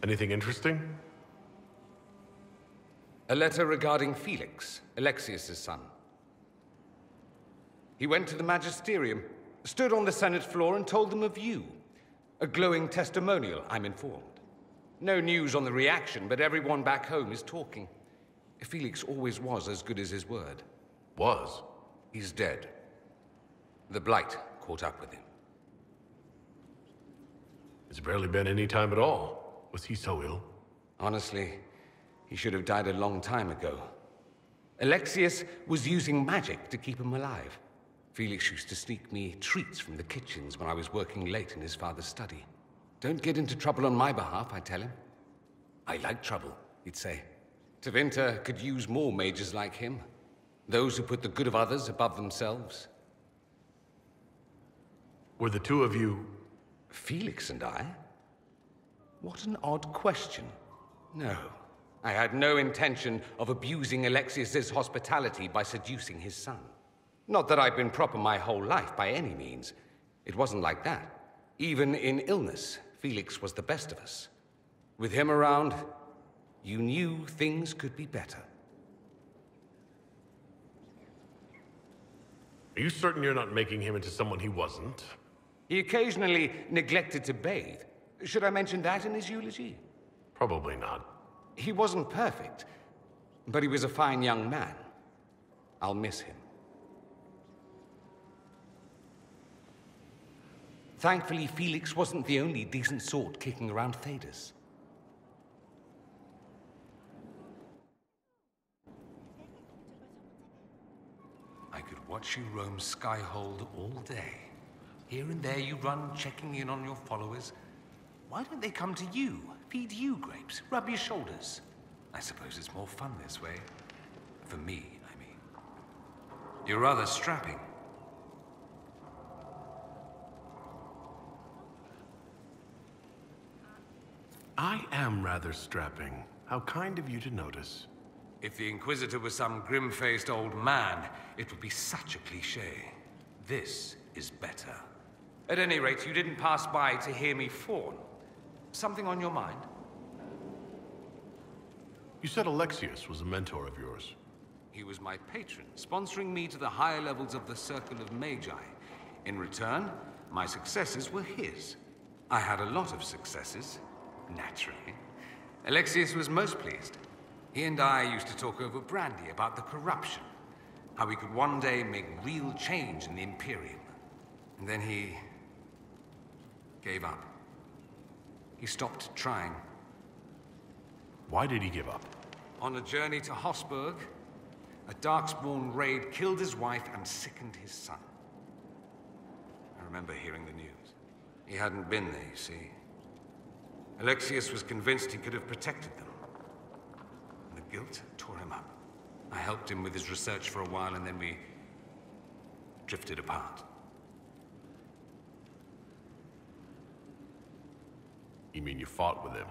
Anything interesting? A letter regarding Felix, Alexius's son. He went to the Magisterium, stood on the Senate floor and told them of you. A glowing testimonial, I'm informed. No news on the reaction, but everyone back home is talking. Felix always was as good as his word. Was? He's dead. The Blight caught up with him. It's barely been any time at all. Was he so ill? Honestly, he should have died a long time ago. Alexius was using magic to keep him alive. Felix used to sneak me treats from the kitchens when I was working late in his father's study. Don't get into trouble on my behalf, I tell him. I like trouble, he'd say. Tevinter could use more mages like him. Those who put the good of others above themselves. Were the two of you... Felix and I? What an odd question. No, I had no intention of abusing Alexius's hospitality by seducing his son. Not that I've been proper my whole life, by any means. It wasn't like that. Even in illness, Felix was the best of us. With him around, you knew things could be better. Are you certain you're not making him into someone he wasn't? He occasionally neglected to bathe. Should I mention that in his eulogy? Probably not. He wasn't perfect, but he was a fine young man. I'll miss him. Thankfully, Felix wasn't the only decent sort kicking around Thedas. I could watch you roam Skyhold all day. Here and there you run, checking in on your followers. Why don't they come to you, feed you grapes, rub your shoulders? I suppose it's more fun this way. For me, I mean. You're rather strapping. I am rather strapping. How kind of you to notice. If the Inquisitor was some grim-faced old man, it would be such a cliché. This is better. At any rate, you didn't pass by to hear me fawn. Something on your mind? You said Alexius was a mentor of yours. He was my patron, sponsoring me to the higher levels of the Circle of Magi. In return, my successes were his. I had a lot of successes, naturally. Alexius was most pleased. He and I used to talk over brandy about the corruption, how we could one day make real change in the Imperium. And then he gave up. He stopped trying. Why did he give up? On a journey to Hossberg, a Darkspawn raid killed his wife and sickened his son. I remember hearing the news. He hadn't been there, you see. Alexius was convinced he could have protected them. And the guilt tore him up. I helped him with his research for a while, and then we drifted apart. You mean you fought with him?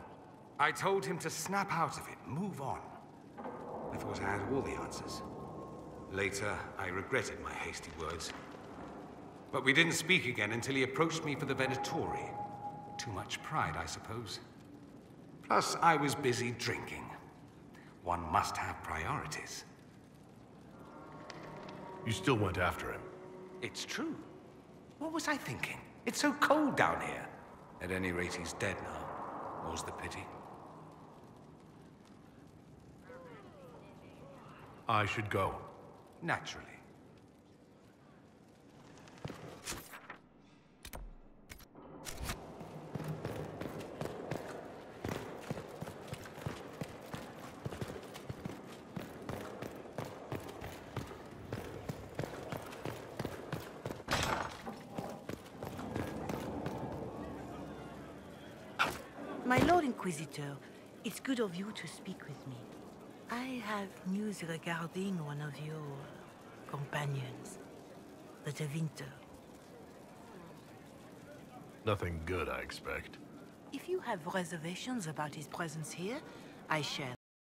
I told him to snap out of it, move on. I thought I had all the answers. Later, I regretted my hasty words. But we didn't speak again until he approached me for the Venatori. Too much pride, I suppose. Plus, I was busy drinking. One must have priorities. You still went after him? It's true. What was I thinking? It's so cold down here. At any rate, he's dead now. More's the pity. I should go. Naturally. My Lord Inquisitor, it's good of you to speak with me. I have news regarding one of your companions, the Tevinter. Nothing good, I expect. If you have reservations about his presence here, I share